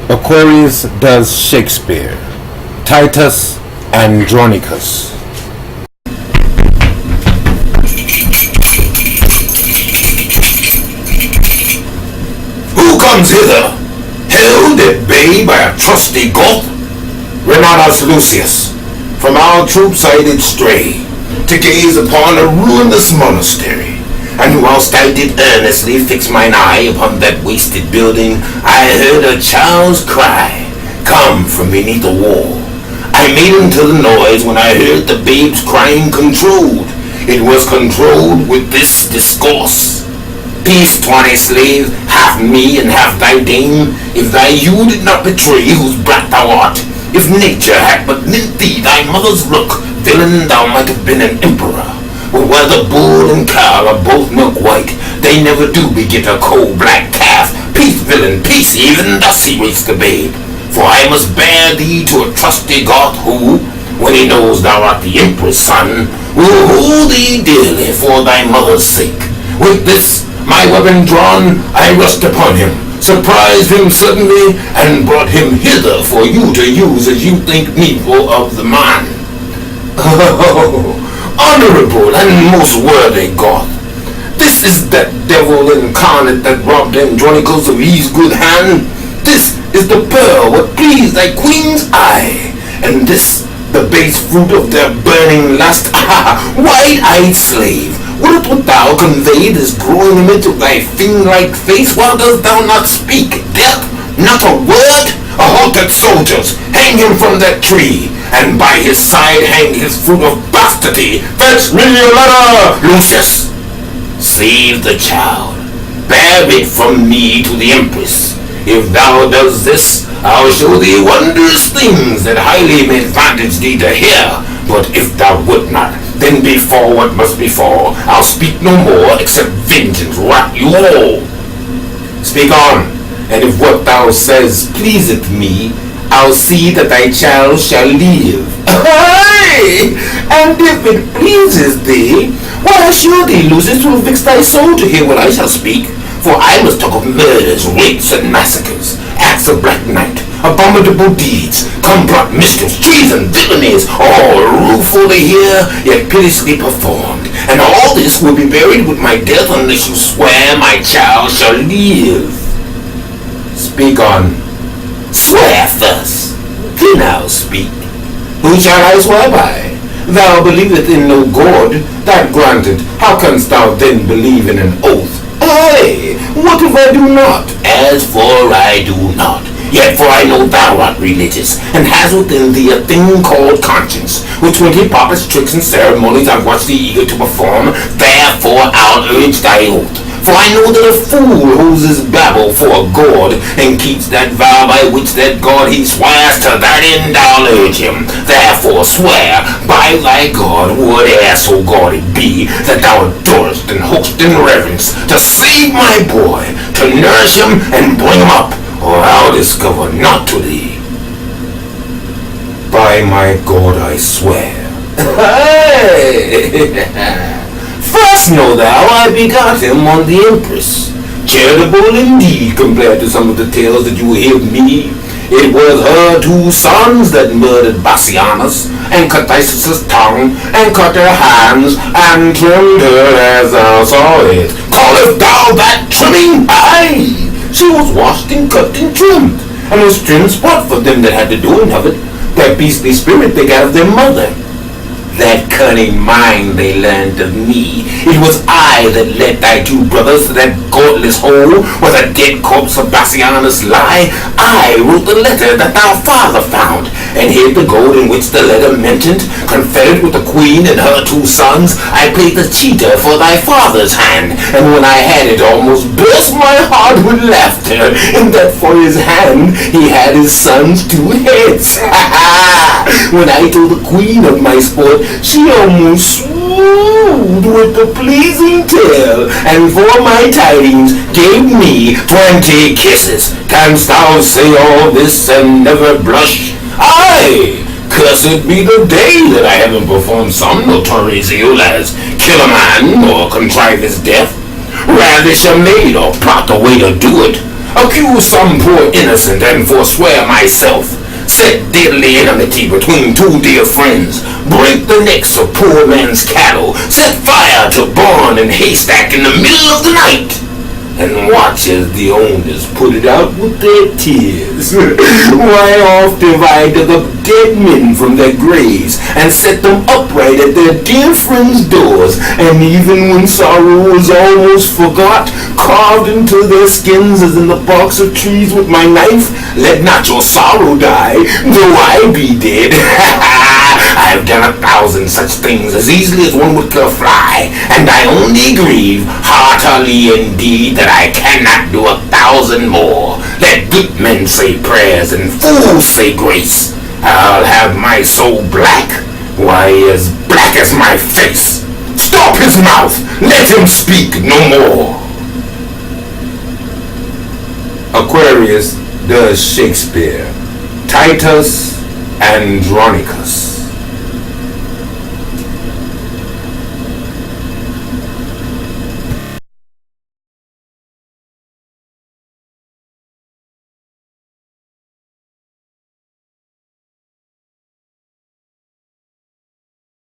Aquarius does Shakespeare. Titus, Andronicus. Who comes hither, held at bay by a trusty Goth? Renatus Lucius, from our troops I did stray, to gaze upon a ruinous monastery, and whilst I did earnestly fix mine eye upon that wasted building, I heard a child's cry come from beneath the wall. I made unto the noise when I heard the babe's crying controlled. It was controlled with this discourse: Peace, tawny slave, half me and half thy dame, if thy hue did not betray whose brat thou art. If nature had but lent thee thy mother's look, villain, thou might have been an emperor. But where the bull and cow are both milk white, they never do beget a coal-black calf. Peace, villain, peace, even thus he raised the babe. For I must bear thee to a trusty Goth who, when he knows thou art the emperor's son, will hold thee dearly for thy mother's sake. With this, my weapon drawn, I rushed upon him, surprised him suddenly, and brought him hither for you to use as you think needful of the man. Oh, honorable and most worthy Goth, this is that devil incarnate that robbed Andronicus of his good hand. This is the pearl what pleased thy queen's eye, and this the base fruit of their burning lust. Ah, wide-eyed slave, wilt thou convey this growing image of thy fiend-like face? Why dost thou not speak? Death, not a word? Halt that soldiers, hang him from that tree, and by his side hang his fruit of bastardy. Fetch me a letter, Lucius. Save the child, bear it from me to the empress. If thou dost this, I'll show thee wondrous things that highly may advantage thee to hear. But if thou wilt not, then befall what must befall. I'll speak no more, except vengeance rot you all. Speak on, and if what thou says pleaseth me, I'll see that thy child shall live. Aye! And if it pleases thee, why assure thee, Lucius, will fix thy soul to hear what I shall speak. For I must talk of murders, rapes, and massacres, acts of black night, abominable deeds, comprot mischiefs, treason, villainies, all rueful to hear, yet pitilessly performed. And all this will be buried with my death unless you swear my child shall live. Speak on. Swear first, then I'll speak. Who shall I swear by? Thou believest in no God, that granted, how canst thou then believe in an oath? Aye, what if I do not? As for I do not, yet for I know thou art religious, and has within thee a thing called conscience, which 20 pompous tricks and ceremonies I've watched thee eager to perform. Therefore I'll urge thy oath. For I know that a fool holds his babble for a god, and keeps that vow by which that god he swears. To that end I'll urge him. Therefore swear by thy God, whate'er so god it be, that thou adorest and hopest in reverence, to save my boy, to nourish him and bring him up, or I'll discover not to thee. By my God I swear. First know thou I begot him on the empress. Charitable indeed compared to some of the tales that you hear of me. It was her 2 sons that murdered Bassianus, and cut Titus' tongue, and cut her hands, and trimmed her as thou sawest. Callest thou that trimming? Aye, she was washed and cut and trimmed, and was trimmed spot for them that had the doing of it. That beastly spirit they got of their mother. That cunning mind they learned of me. It was I that led thy 2 brothers to that godless hole where the dead corpse of Bassianus lie. I wrote the letter that thy father found, and hid the gold in which the letter mentioned. Confederate with the queen and her 2 sons, I played the cheater for thy father's hand, and when I had it almost burst my heart with laughter, in that for his hand he had his son's 2 heads. When I told the queen of my sport, she almost swooned with the pleasing tale, and for my tidings gave me 20 kisses. Canst thou say all this and never blush? Aye, cursed be the day that I haven't performed some notorious ill, as kill a man or contrive his death, ravish a maid or plot the way to do it. accuse some poor innocent, and forswear myself, set deadly enmity between two dear friends, break the necks of poor man's cattle, set fire to barn and haystack in the middle of the night, and watch as the owners put it out with their tears. Why oft have I dug up dead men from their graves, and set them upright at their dear friends' doors, and even when sorrow was almost forgot, carved into their skins as in the barks of trees with my knife, let not your sorrow die, though I be dead. I've done 1,000 such things as easily as one would kill a fly, and I only grieve heartily indeed that I cannot do 1,000 more. Let good men say prayers and fools say grace. I'll have my soul black, why, as black as my face. Stop his mouth, let him speak no more. Aquarius does Shakespeare. Titus, Andronicus.